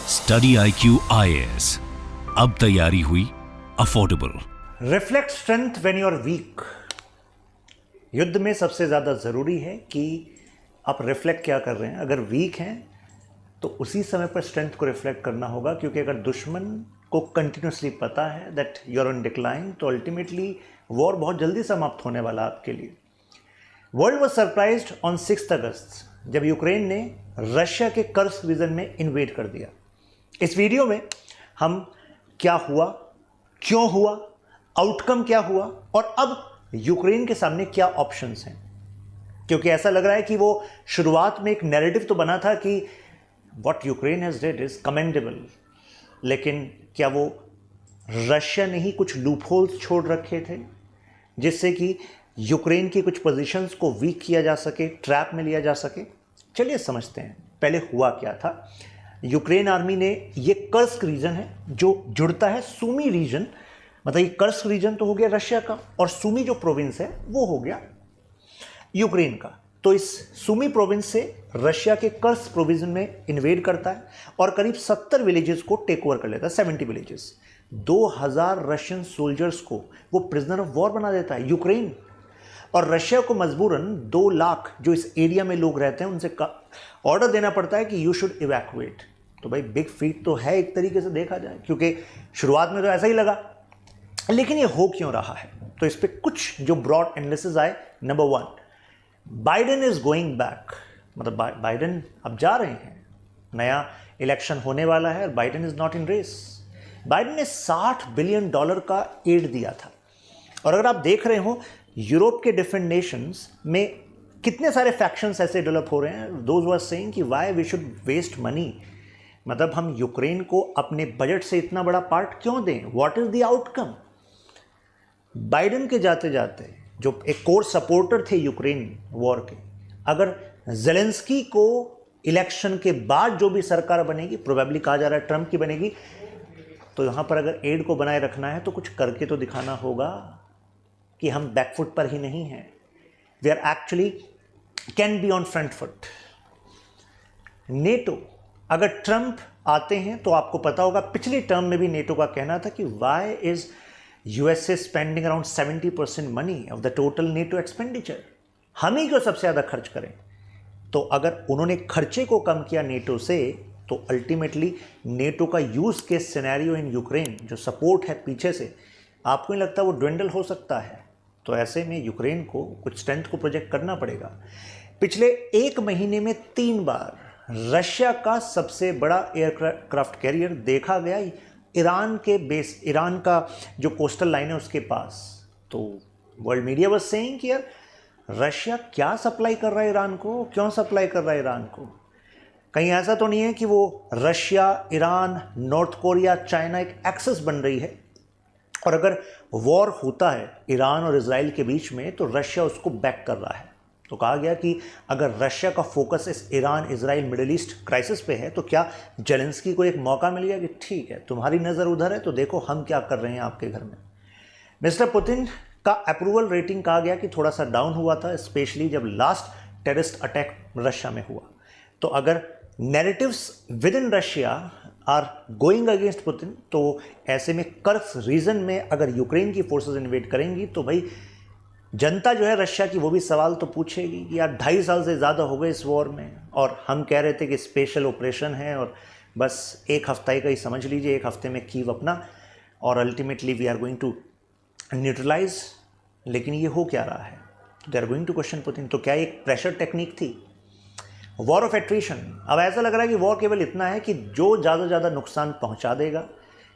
Study IQ IAS, अब तैयारी हुई affordable. Reflect strength when you are weak. युद्ध में सबसे ज़्यादा ज़रूरी है कि आप रिफ्लेक्ट क्या कर रहे हैं। अगर वीक हैं तो उसी समय पर स्ट्रेंथ को रिफ्लेक्ट करना होगा, क्योंकि अगर दुश्मन को कंटिन्यूसली पता है that you are on decline तो अल्टीमेटली वॉर बहुत जल्दी समाप्त होने वाला आपके लिए। World was surprised on 6 August जब यूक्रेन ने रशिया के कर्स्क रीजन में इन्वेड कर दिया। इस वीडियो में हम क्या हुआ, क्यों हुआ, आउटकम क्या हुआ और अब यूक्रेन के सामने क्या ऑप्शंस हैं। क्योंकि ऐसा लग रहा है कि वो शुरुआत में एक नैरेटिव तो बना था कि what Ukraine has did is commendable, लेकिन क्या वो रशिया ने ही कुछ लूपहोल्स छोड़ रखे थे जिससे कि यूक्रेन की कुछ पोजीशंस को वीक किया जा सके, ट्रैप में लिया जा सके। चलिए समझते हैं पहले हुआ क्या था। यूक्रेन आर्मी ने, ये कर्स्क रीजन है जो जुड़ता है सूमी रीजन, मतलब ये कर्स्क रीजन तो हो गया रशिया का और सूमी जो प्रोविंस है वो हो गया यूक्रेन का। तो इस सूमी प्रोविंस से रशिया के कर्स्क प्रोविजन में इन्वेड करता है और करीब 70 विलेजेस को टेक ओवर कर लेता है, 70 विलेजेस। 2000 रशियन सोल्जर्स को वो प्रिजनर ऑफ वॉर बना देता है यूक्रेन। और रशिया को मजबूरन 2 लाख जो इस एरिया में लोग रहते हैं उनसे ऑर्डर देना पड़ता है कि यू शुड इवैक्यूएट। तो भाई बिग फीट तो है एक तरीके से देखा जाए, क्योंकि शुरुआत में तो ऐसा ही लगा, लेकिन ये हो क्यों रहा है। तो इस पे कुछ जो ब्रॉड एनालिसिस आए। Number 1, Biden is going back, मतलब बाइडेन अब जा रहे हैं, नया इलेक्शन होने वाला है और Biden is not in race. Biden ने $60 बिलियन का एड दिया था। और अगर आप देख रहे हो यूरोप के डिफरेंट नेशंस में कितने सारे फैक्शंस ऐसे डेवलप हो रहे हैं, दोज हु आर सेइंग कि why we should waste money, मतलब हम यूक्रेन को अपने बजट से इतना बड़ा पार्ट क्यों दें, what is the outcome. Biden के जाते जाते जो एक कोर सपोर्टर थे यूक्रेन वॉर के, अगर जेलेंस्की को इलेक्शन के बाद जो भी सरकार बनेगी, प्रोबेबली कहा जा रहा है ट्रंप की बनेगी, तो यहाँ पर अगर एड को बनाए रखना है तो कुछ करके तो दिखाना होगा कि हम बैकफुट पर ही नहीं हैं, we are actually can be on front foot. NATO, अगर ट्रंप आते हैं तो आपको पता होगा पिछली टर्म में भी नेटो का कहना था कि why is USA spending around 70% money of the total NATO expenditure, हम ही क्यों सबसे ज़्यादा खर्च करें। तो अगर उन्होंने खर्चे को कम किया नेटो से, तो अल्टीमेटली नेटो का यूज के सिनेरियो इन यूक्रेन जो सपोर्ट है पीछे से, आपको नहीं लगता वो ड्वेंडल हो सकता है। तो ऐसे में यूक्रेन को कुछ स्ट्रेंथ को प्रोजेक्ट करना पड़ेगा। पिछले 1 महीने में 3 बार रशिया का सबसे बड़ा एयरक्राफ्ट कैरियर देखा गया ईरान के बेस, ईरान का जो कोस्टल लाइन है उसके पास। तो वर्ल्ड मीडिया वाज सेइंग कि यार रशिया क्या सप्लाई कर रहा है ईरान को, क्यों सप्लाई कर रहा है ईरान को। कहीं ऐसा तो नहीं है कि वो Russia, Iran, north Korea, China एक एक्सेस बन रही है और अगर वॉर होता है ईरान और इजराइल के बीच में तो रशिया उसको बैक कर रहा है। तो कहा गया कि अगर रशिया का फोकस इस Iran Israel middle east crisis पे है तो क्या जेलेंस्की को एक मौका मिल गया कि ठीक है तुम्हारी नज़र उधर है तो देखो हम क्या कर रहे हैं आपके घर में। मिस्टर पुतिन का अप्रूवल रेटिंग कहा गया कि थोड़ा सा डाउन हुआ था, स्पेशली जब लास्ट टेररिस्ट अटैक रशिया में हुआ। तो अगर narratives within Russia are going against Putin, तो ऐसे में कर्स्क रीजन में अगर यूक्रेन की फोर्सेस इन्वेड करेंगी तो भाई जनता जो है रशिया की वो भी सवाल तो पूछेगी कि यार 2.5 साल से ज़्यादा हो गए इस वॉर में और हम कह रहे थे कि स्पेशल ऑपरेशन है और बस 1 हफ्ते का ही समझ लीजिए, 1 हफ्ते में कीव अपना और ultimately we are going to neutralise, लेकिन ये हो क्या रहा है। They are going to question Putin. तो क्या एक प्रेशर टेक्निक थी, वॉर ऑफ एट्रिशन। अब ऐसा लग रहा है कि वॉर केवल इतना है कि जो ज़्यादा से ज़्यादा नुकसान पहुंचा देगा,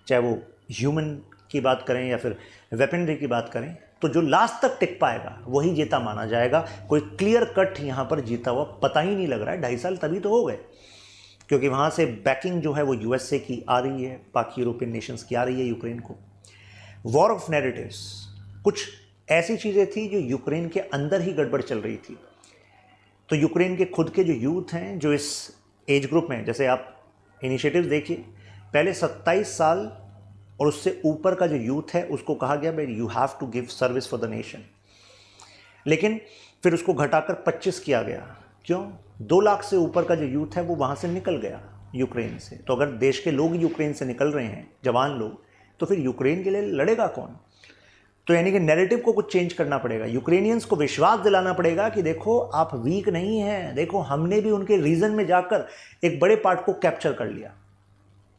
चाहे वो ह्यूमन की बात करें या फिर वेपनरी की बात करें, तो जो लास्ट तक टिक पाएगा वही जीता माना जाएगा। कोई क्लियर कट यहाँ पर जीता हुआ पता ही नहीं लग रहा है। 2.5 साल तभी तो हो गए, क्योंकि वहाँ से बैकिंग जो है वो यूएसए की आ रही है, बाकी यूरोपियन नेशंस की आ रही है यूक्रेन को। वॉर ऑफ नैरेटिव्स, कुछ ऐसी चीज़ें थी जो यूक्रेन के अंदर ही गड़बड़ चल रही थी। तो यूक्रेन के खुद के जो यूथ हैं जो इस एज ग्रुप में, जैसे आप इनिशिएटिव्स देखिए, पहले 27 साल और उससे ऊपर का जो यूथ है उसको कहा गया भाई you have to give service for the nation, लेकिन फिर उसको घटाकर 25 किया गया। क्यों? 2 लाख से ऊपर का जो यूथ है वो वहाँ से निकल गया यूक्रेन से। तो अगर देश के लोग यूक्रेन से निकल रहे हैं, जवान लोग, तो फिर यूक्रेन के लिए लड़ेगा कौन? तो यानी कि नैरेटिव को कुछ चेंज करना पड़ेगा, यूक्रेनियंस को विश्वास दिलाना पड़ेगा कि देखो आप वीक नहीं हैं, देखो हमने भी उनके रीजन में जाकर एक बड़े पार्ट को कैप्चर कर लिया।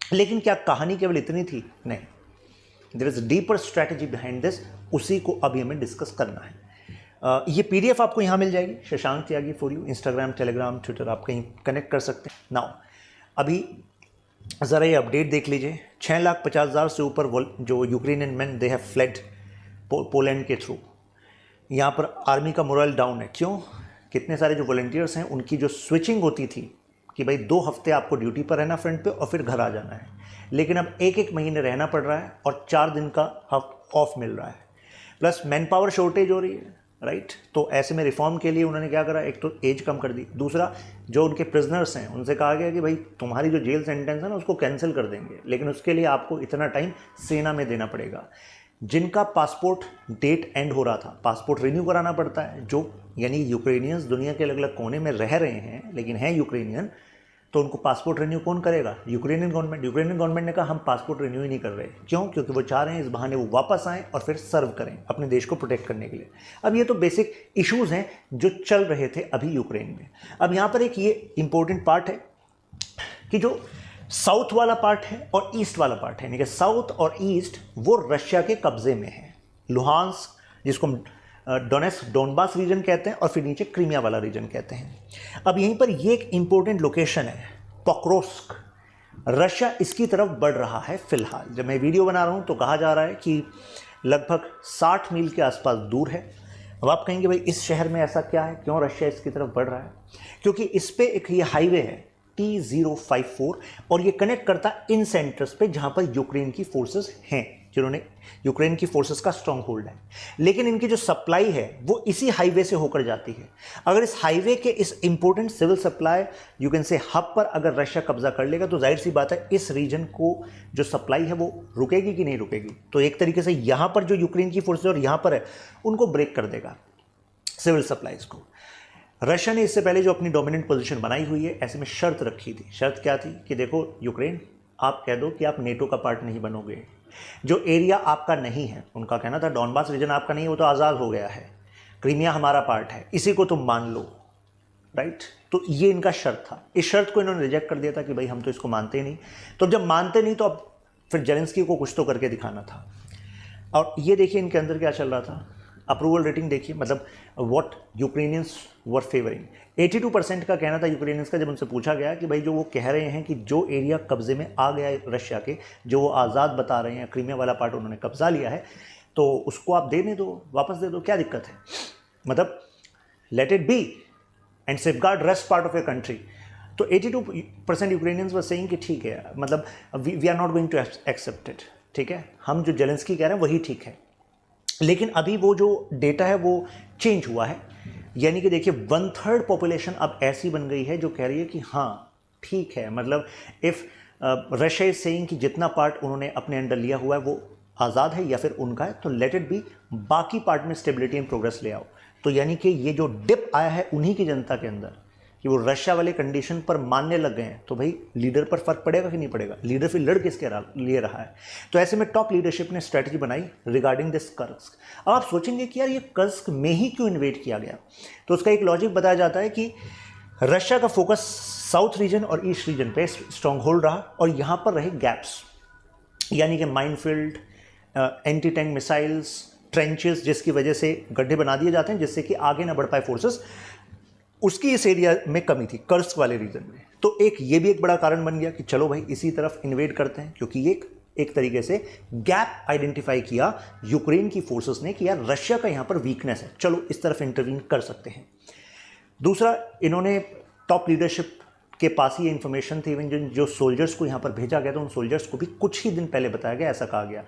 लेकिन क्या कहानी केवल इतनी थी? नहीं, there is deeper strategy behind this, उसी को अभी हमें डिस्कस करना है। ये पीडीएफ आपको यहाँ मिल जाएगी, Shashank Tyagi for you, Instagram, Telegram, Twitter, आप कहीं कनेक्ट कर सकते हैं। नाउ अभी ज़रा ये अपडेट देख लीजिए, 6,50,000 से ऊपर जो Ukrainian man they have fled Poland के थ्रू। यहाँ पर आर्मी का मोरल डाउन है। क्यों? कितने सारे जो वॉलंटियर्स हैं उनकी जो स्विचिंग होती थी कि भाई 2 हफ्ते आपको ड्यूटी पर रहना फ्रंट पे और फिर घर आ जाना है, लेकिन अब 1-1 महीने रहना पड़ रहा है और 4 दिन का ऑफ मिल रहा है, प्लस मैन पावर शॉर्टेज हो रही है, राइट। तो ऐसे में रिफॉर्म के लिए उन्होंने क्या करा, एक तो एज कम कर दी, दूसरा जो उनके प्रिजनर्स हैं उनसे कहा गया कि भाई तुम्हारी जो जेल सेंटेंस है ना उसको कैंसिल कर देंगे, लेकिन उसके लिए आपको इतना टाइम सेना में देना पड़ेगा। जिनका पासपोर्ट डेट एंड हो रहा था, पासपोर्ट रिन्यू कराना पड़ता है, जो यानी यूक्रेनियंस दुनिया के अलग अलग कोने में रह रहे हैं लेकिन हैं यूक्रेनियन, तो उनको पासपोर्ट रिन्यू कौन करेगा? Ukrainian government. यूक्रेनियन गवर्नमेंट ने कहा हम पासपोर्ट रिन्यू ही नहीं कर रहे। क्यों? क्योंकि वो चाह रहे हैं इस बहाने वो वापस आएँ और फिर सर्व करें अपने देश को प्रोटेक्ट करने के लिए। अब ये तो बेसिक इश्यूज़ हैं जो चल रहे थे अभी यूक्रेन में। अब यहाँ पर एक ये इंपॉर्टेंट पार्ट है कि जो साउथ वाला पार्ट है और ईस्ट वाला पार्ट है, यानी कि साउथ और ईस्ट वो रशिया के कब्जे में है। लुहांस्क, जिसको हम डोनेट्स्क डोनबास रीजन कहते हैं, और फिर नीचे क्रीमिया वाला रीजन कहते हैं। अब यहीं पर ये एक इंपॉर्टेंट लोकेशन है, पोक्रोस्क। रशिया इसकी तरफ बढ़ रहा है फिलहाल। जब मैं वीडियो बना रहा हूँ तो कहा जा रहा है कि लगभग 60 मील के आसपास दूर है। अब आप कहेंगे भाई इस शहर में ऐसा क्या है, क्यों रशिया इसकी तरफ बढ़ रहा है? क्योंकि इस पे एक ये हाईवे है T054 और ये कनेक्ट करता है इन सेंटर्स पे जहां पर यूक्रेन की फोर्सेस हैं, जिन्होंने यूक्रेन की फोर्सेस का स्ट्रॉन्ग होल्ड है। लेकिन इनकी जो सप्लाई है वो इसी हाईवे से होकर जाती है। अगर इस हाईवे के इस important civil supply you can say hub पर अगर रशिया कब्जा कर लेगा तो जाहिर सी बात है इस रीजन को जो सप्लाई है वो रुकेगी कि नहीं रुकेगी। तो एक तरीके से यहाँ पर जो यूक्रेन की फोर्सेज और यहाँ पर है उनको ब्रेक कर देगा सिविल सप्लाईज को। रशिया ने इससे पहले जो अपनी डोमिनेंट पोजीशन बनाई हुई है, ऐसे में शर्त रखी थी। शर्त क्या थी कि देखो यूक्रेन, आप कह दो कि आप नेटो का पार्ट नहीं बनोगे, जो एरिया आपका नहीं है, उनका कहना था डॉनबास रीजन आपका नहीं है, वो तो आज़ाद हो गया है, क्रीमिया हमारा पार्ट है, इसी को तुम मान लो, राइट। तो ये इनका शर्त था। इस शर्त को इन्होंने रिजेक्ट कर दिया था कि भाई हम तो इसको मानते ही नहीं। तो जब मानते नहीं तो अब फिर जेलेंस्की को कुछ तो करके दिखाना था। और ये देखिए इनके अंदर क्या चल रहा था, अप्रूवल रेटिंग देखिए, मतलब व्हाट यूक्रेनियंस वर फेवरिंग। 82% का कहना था यूक्रेनियंस का, जब उनसे पूछा गया कि भाई जो वो कह रहे हैं कि जो एरिया कब्जे में आ गया है रशिया के, जो वो आज़ाद बता रहे हैं, क्रीमिया वाला पार्ट उन्होंने कब्जा लिया है, तो उसको आप देने दो, वापस दे दो, क्या दिक्कत है? मतलब let it be and safeguard rest part of your country. तो 82% यूक्रेनियंस वर सेइंग कि ठीक है, मतलब we are not going to accept it, ठीक है, हम जो जेलेंस्की कह रहे हैं वही ठीक है। लेकिन अभी वो जो डेटा है वो चेंज हुआ है, यानी कि देखिए 1/3 पॉपुलेशन अब ऐसी बन गई है जो कह रही है कि हाँ ठीक है, मतलब इफ़ रशिया इज सेइंग कि जितना पार्ट उन्होंने अपने अंडर लिया हुआ है वो आज़ाद है या फिर उनका है, तो लेट इट बी, बाकी पार्ट में स्टेबिलिटी एंड प्रोग्रेस ले आओ। तो यानी कि ये जो डिप आया है उन्हीं की जनता के अंदर कि वो रशिया वाले कंडीशन पर मानने लग गए हैं, तो भाई लीडर पर फर्क पड़ेगा कि नहीं पड़ेगा? लीडर फिर लड़ किसके लिए रहा है? तो ऐसे में टॉप लीडरशिप ने स्ट्रैटेजी बनाई रिगार्डिंग दिस कर्स्क। अब आप सोचेंगे कि यार ये कर्स्क में ही क्यों इन्वेड किया गया, तो उसका एक लॉजिक बताया जाता है कि रशिया का फोकस साउथ रीजन और ईस्ट रीजन पे स्ट्रॉन्ग होल्ड रहा और यहाँ पर रहे गैप्स, यानी कि minefield, anti tank missiles, trenches, जिसकी वजह से गड्ढे बना दिए जाते हैं जिससे कि आगे ना बढ़ पाए फोर्सेस, उसकी इस एरिया में कमी थी कर्स्क वाले रीजन में। तो ये भी एक बड़ा कारण बन गया कि चलो भाई इसी तरफ इन्वेड करते हैं, क्योंकि ये एक तरीके से गैप आइडेंटिफाई किया यूक्रेन की फोर्सेस ने कि यार रशिया का यहाँ पर वीकनेस है, चलो इस तरफ इंटरवीन कर सकते हैं। दूसरा, इन्होंने टॉप लीडरशिप के पास ही इन्फॉर्मेशन थी, इवन जो सोल्जर्स को यहाँ पर भेजा गया था उन सोल्जर्स को भी कुछ ही दिन पहले बताया गया, ऐसा कहा गया।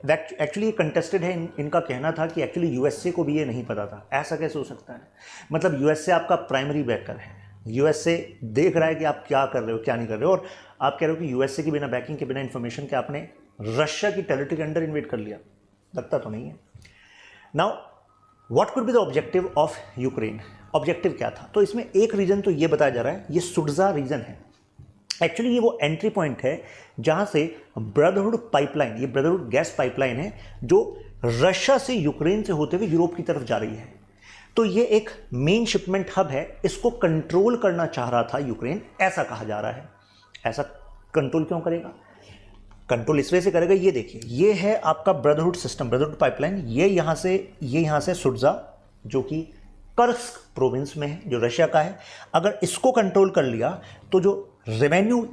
एक्चुअली ये कंटेस्टेड है, इनका कहना था कि एक्चुअली यूएसए को भी ये नहीं पता था। ऐसा कैसे हो सकता है? मतलब यूएसए आपका प्राइमरी बैकर है, यूएसए देख रहा है कि आप क्या कर रहे हो क्या नहीं कर रहे हो, और आप कह रहे हो कि यूएसए के बिना बैकिंग के बिना इन्फॉर्मेशन के आपने रशिया की टेरिटरी के अंडर इन्वेड कर लिया, लगता तो नहीं है। Now what could be the objective of Ukraine? Objective क्या था? तो इसमें एक रीजन तो ये बताया जा रहा है, ये सुडजा रीजन है। एक्चुअली ये वो एंट्री पॉइंट है जहां से ब्रदरहुड पाइपलाइन, ये ब्रदरहुड गैस पाइपलाइन है जो रशिया से यूक्रेन से होते हुए यूरोप की तरफ जा रही है। तो ये एक मेन शिपमेंट हब है, इसको कंट्रोल करना चाह रहा था यूक्रेन, ऐसा कहा जा रहा है। ऐसा कंट्रोल क्यों करेगा? कंट्रोल इस वजह से करेगा, ये देखिए, ये है आपका ब्रदरहुड सिस्टम, ब्रदरहुड पाइपलाइन, ये यहाँ से सुडजा जो कि कर्स्क प्रोविंस में है, जो रशिया का है। अगर इसको कंट्रोल कर लिया तो जो रेवेन्यू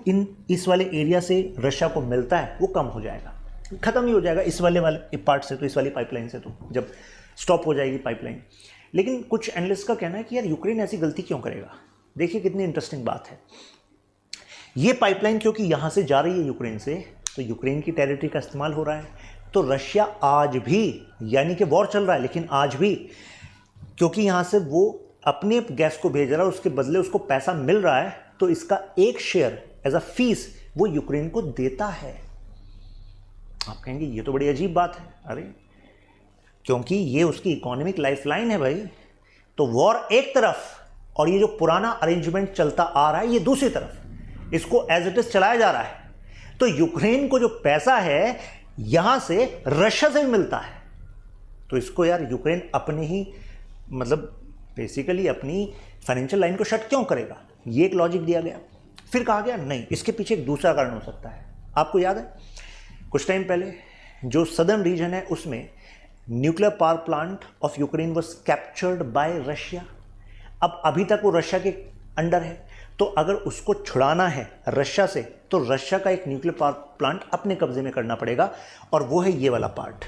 इस वाले एरिया से रशिया को मिलता है वो कम हो जाएगा, खत्म ही हो जाएगा इस वाले पार्ट से, तो इस वाली पाइपलाइन से, तो जब स्टॉप हो जाएगी पाइपलाइन। लेकिन कुछ एनालिस्ट का कहना है कि यार यूक्रेन ऐसी गलती क्यों करेगा। देखिए कितनी इंटरेस्टिंग बात है। ये पाइपलाइन क्योंकि यहाँ से जा रही है यूक्रेन से, तो यूक्रेन की टेरिटरी का इस्तेमाल हो रहा है। तो रशिया आज भी, यानी कि वॉर चल रहा है लेकिन आज भी, क्योंकि यहाँ से वो अपने गैस को भेज रहा है, उसके बदले उसको पैसा मिल रहा है, तो इसका एक शेयर एज अ फीस वो यूक्रेन को देता है। आप कहेंगे ये तो बड़ी अजीब बात है। अरे क्योंकि ये उसकी इकोनॉमिक लाइफलाइन है भाई। तो वॉर एक तरफ और ये जो पुराना अरेंजमेंट चलता आ रहा है ये दूसरी तरफ, इसको एज इट इज चलाया जा रहा है। तो यूक्रेन को जो पैसा है यहां से रशिया से भी मिलता है, तो इसको यार यूक्रेन अपने ही मतलब बेसिकली अपनी फाइनेंशियल लाइन को शट क्यों करेगा, ये एक लॉजिक दिया गया। फिर कहा गया नहीं, इसके पीछे एक दूसरा कारण हो सकता है। आपको याद है कुछ टाइम पहले जो सदर्न रीजन है उसमें nuclear power plant of Ukraine was captured by Russia. अब अभी तक वो रशिया के अंडर है, तो अगर उसको छुड़ाना है रशिया से तो रशिया का एक न्यूक्लियर पावर प्लांट अपने कब्जे में करना पड़ेगा, और वो है ये वाला पार्ट,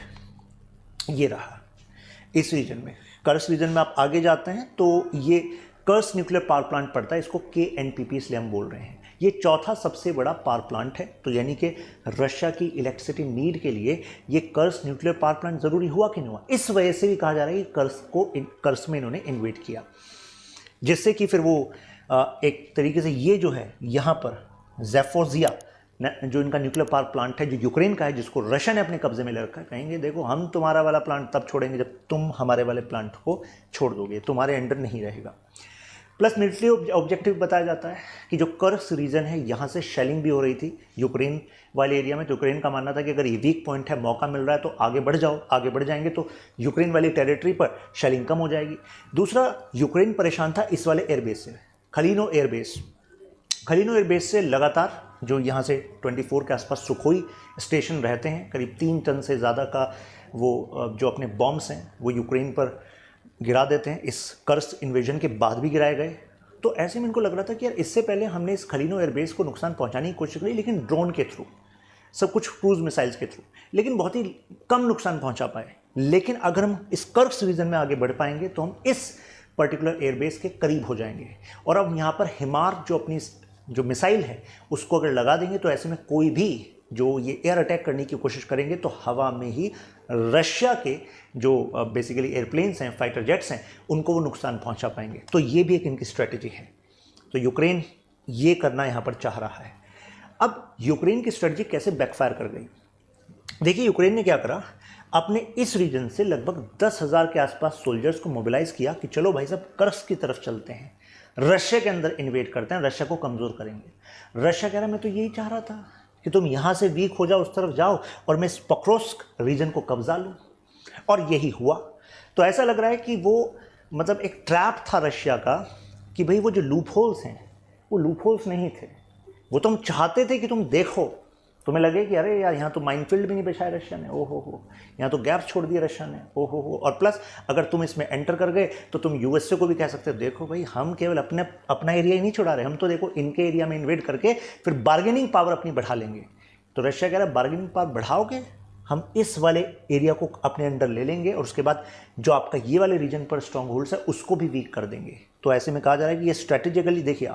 ये रहा इस रीजन में। कर्स रीजन में आप आगे जाते हैं तो ये कर्स न्यूक्लियर पावर प्लांट पड़ता है, इसको KNPP इसलिए हम बोल रहे हैं। ये चौथा सबसे बड़ा पावर प्लांट है, तो यानी कि रशिया की इलेक्ट्रिसिटी नीड के लिए ये कर्स न्यूक्लियर पावर प्लांट ज़रूरी हुआ कि नहीं हुआ। इस वजह से भी कहा जा रहा है कि कर्स में इन्होंने इन्वेट किया, जिससे कि फिर वो एक तरीके से ये जो है यहाँ पर ज़ैपोरिज़िया जो इनका न्यूक्लियर पावर प्लांट है जो यूक्रेन का है, जिसको रशिया ने अपने कब्जे में ले रखा है, कहेंगे देखो हम तुम्हारा वाला प्लांट तब छोड़ेंगे जब तुम हमारे वाले प्लांट को छोड़ दोगे, तुम्हारे अंडर नहीं रहेगा। प्लस मिलिट्री ऑब्जेक्टिव बताया जाता है कि जो कर्स रीजन है यहाँ से शेलिंग भी हो रही थी यूक्रेन वाले एरिया में, तो यूक्रेन का मानना था कि अगर ये वीक पॉइंट है, मौका मिल रहा है तो आगे बढ़ जाओ, आगे बढ़ जाएंगे तो यूक्रेन वाली टेरिटरी पर शेलिंग कम हो जाएगी। दूसरा, यूक्रेन परेशान था इस वाले एयरबेस से, खलीनो एयरबेस से लगातार जो यहाँ से 24 के आसपास सुखोई स्टेशन रहते हैं, करीब 3 टन से ज़्यादा का वो जो अपने बॉम्ब्स हैं वो यूक्रेन पर गिरा देते हैं। इस कर्स इन्वेजन के बाद भी गिराए गए। तो ऐसे में इनको लग रहा था कि यार इससे पहले हमने इस खलीनो एयरबेस को नुकसान पहुंचाने की कोशिश करी, लेकिन ड्रोन के थ्रू, सब कुछ क्रूज मिसाइल्स के थ्रू, लेकिन बहुत ही कम नुकसान पहुंचा पाए। लेकिन अगर हम इस कर्स रीजन में आगे बढ़ पाएंगे तो हम इस पर्टिकुलर एयरबेस के करीब हो जाएंगे। और अब यहाँ पर हिमार जो अपनी जो मिसाइल है उसको अगर लगा देंगे तो ऐसे में कोई भी जो ये एयर अटैक करने की कोशिश करेंगे तो हवा में ही रशिया के जो बेसिकली एयरप्लेन्स हैं, फाइटर जेट्स हैं, उनको वो नुकसान पहुंचा पाएंगे। तो ये भी एक इनकी स्ट्रेटजी है। तो यूक्रेन ये करना यहाँ पर चाह रहा है। अब यूक्रेन की स्ट्रेटजी कैसे बैकफायर कर गई, देखिए यूक्रेन ने क्या करा, अपने इस रीजन से लगभग 10,000 के आसपास सोल्जर्स को मोबिलाइज किया कि चलो भाई साहब कर्स की तरफ चलते हैं, रशिया के अंदर इन्वेट करते हैं, रशिया को कमज़ोर करेंगे। रशिया कह रहा मैं तो यही चाह रहा था कि तुम यहाँ से वीक हो जाओ, उस तरफ जाओ और मैं इस पोक्रोस्क रीजन को कब्जा लूँ, और यही हुआ। तो ऐसा लग रहा है कि वो मतलब एक ट्रैप था रशिया का कि भाई वो जो लूप होल्स हैं वो लूप होल्स नहीं थे, वो तुम चाहते थे कि तुम देखो, तुम्हें लगे कि अरे यार यहाँ तो माइनफील्ड भी नहीं बिछाया रशिया ने, ओहो हो, यहाँ तो गैप छोड़ दिया रशिया ने, ओहो हो। और प्लस अगर तुम इसमें एंटर कर गए तो तुम यूएसए को भी कह सकते हो देखो भाई हम केवल अपना एरिया ही नहीं छुड़ा रहे, हम तो देखो इनके एरिया में इन्वेड करके फिर बार्गेनिंग पावर अपनी बढ़ा लेंगे। तो रशिया कह रहा है बार्गेनिंग पावर बढ़ाओगे, हम इस वाले एरिया को अपने अंडर ले लेंगे और उसके बाद जो आपका ये वाले रीजन पर स्ट्रॉन्ग होल्ड्स है उसको भी वीक कर देंगे। तो ऐसे में कहा जा रहा है कि ये स्ट्रेटेजिकली देखिए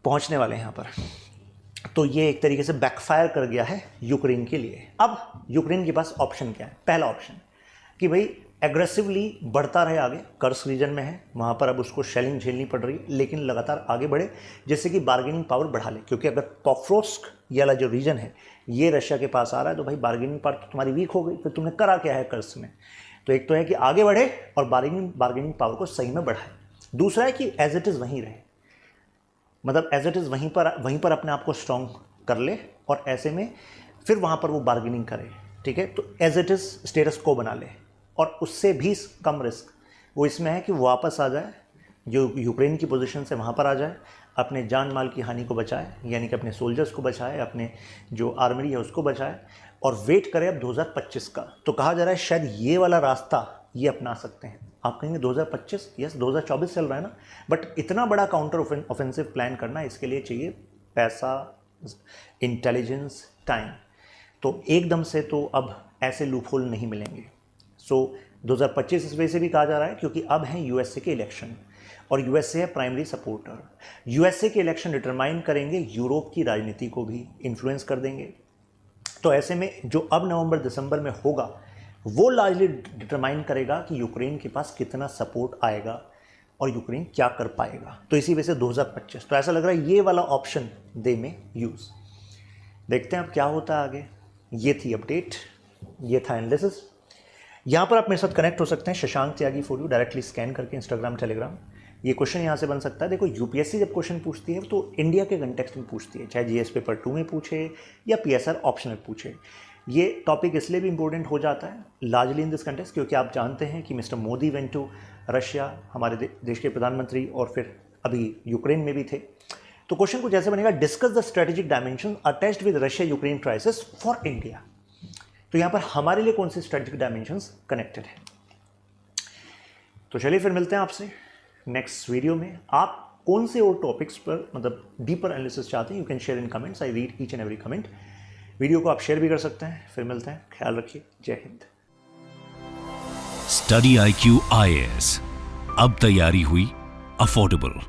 पहुँचने वाले हैं यहाँ पर। तो ये एक तरीके से बैकफायर कर गया है यूक्रेन के लिए। अब यूक्रेन के पास ऑप्शन क्या है, पहला ऑप्शन कि भाई एग्रेसिवली बढ़ता रहे आगे, कर्स रीजन में है वहाँ पर अब उसको शेलिंग झेलनी पड़ रही है, लेकिन लगातार आगे बढ़े जिससे कि बार्गेनिंग पावर बढ़ा ले। क्योंकि अगर पोक्रोस्क ये वाला जो रीजन है ये रशिया के पास आ रहा है तो भाई बार्गेनिंग पावर तो तुम्हारी वीक हो गई, फिर तुमने करा क्या है कर्स में। तो एक तो है कि आगे बढ़े और बार्गेनिंग पावर को सही में बढ़ाए, दूसरा है कि एज इट इज़ वहीं रहे। मतलब एज इट इज़ वहीं पर अपने आप को स्ट्रॉन्ग कर ले और ऐसे में फिर वहाँ पर वो बार्गेनिंग करे, ठीक है। तो एज इट इज़ स्टेटस को बना ले और उससे भी कम रिस्क वो इसमें है कि वो वापस आ जाए, जो यूक्रेन की पोजीशन से वहाँ पर आ जाए, अपने जान माल की हानि को बचाए, यानी कि अपने सोल्जर्स को बचाए, अपने जो आर्मरी है उसको बचाए और वेट करे अब 2025 का। तो कहा जा रहा है शायद ये वाला रास्ता ये अपना सकते हैं। आप कहेंगे 2025, यस 2024 चल रहा है ना, बट इतना बड़ा काउंटर ऑफेंसिव प्लान करना, इसके लिए चाहिए पैसा, इंटेलिजेंस, टाइम। तो एकदम से तो अब ऐसे लूपहोल नहीं मिलेंगे। सो 2025 इस वजह से भी कहा जा रहा है क्योंकि अब हैं यूएसए के इलेक्शन और यूएसए है प्राइमरी सपोर्टर। यूएसए के इलेक्शन डिटरमाइन करेंगे, यूरोप की राजनीति को भी इन्फ्लुएंस कर देंगे। तो ऐसे में जो अब नवंबर दिसंबर में होगा वो लार्जली डिटरमाइन करेगा कि यूक्रेन के पास कितना सपोर्ट आएगा और यूक्रेन क्या कर पाएगा। तो इसी वजह से 2025, तो ऐसा लग रहा है ये वाला ऑप्शन दे में यूज़। देखते हैं अब क्या होता है आगे। ये थी अपडेट, ये था एनालिसिस। यहाँ पर आप मेरे साथ कनेक्ट हो सकते हैं Shashank Tyagi for you, directly scan करके इंस्टाग्राम, टेलीग्राम। ये क्वेश्चन यहाँ से बन सकता है। देखो यूपीएससी जब क्वेश्चन पूछती है तो इंडिया के कंटेक्स्ट में पूछती है, चाहे जीएस पेपर 2 में पूछे या पीएसआर ऑप्शनल पूछे। ये टॉपिक इसलिए भी इंपॉर्टेंट हो जाता है लार्जली इन दिस कंटेक्स्ट क्योंकि आप जानते हैं कि mister Modi went to Russia, हमारे देश के प्रधानमंत्री, और फिर अभी यूक्रेन में भी थे। तो क्वेश्चन कुछ ऐसे बनेगा, discuss the strategic dimension attached with Russia Ukraine crisis for India. तो यहाँ पर हमारे लिए कौन सी स्ट्रेटेजिक डायमेंशंस कनेक्टेड है। तो चलिए फिर मिलते हैं आपसे नेक्स्ट वीडियो में। आप कौन से और टॉपिक्स पर मतलब डीपर एनालिसिस चाहते हैं, you can share in comments, I read each and every comment. Video को आप शेयर भी कर सकते हैं। फिर मिलते हैं, ख्याल रखिए, जय हिंद। स्टडी IQ IAS, अब तैयारी हुई अफोर्डेबल।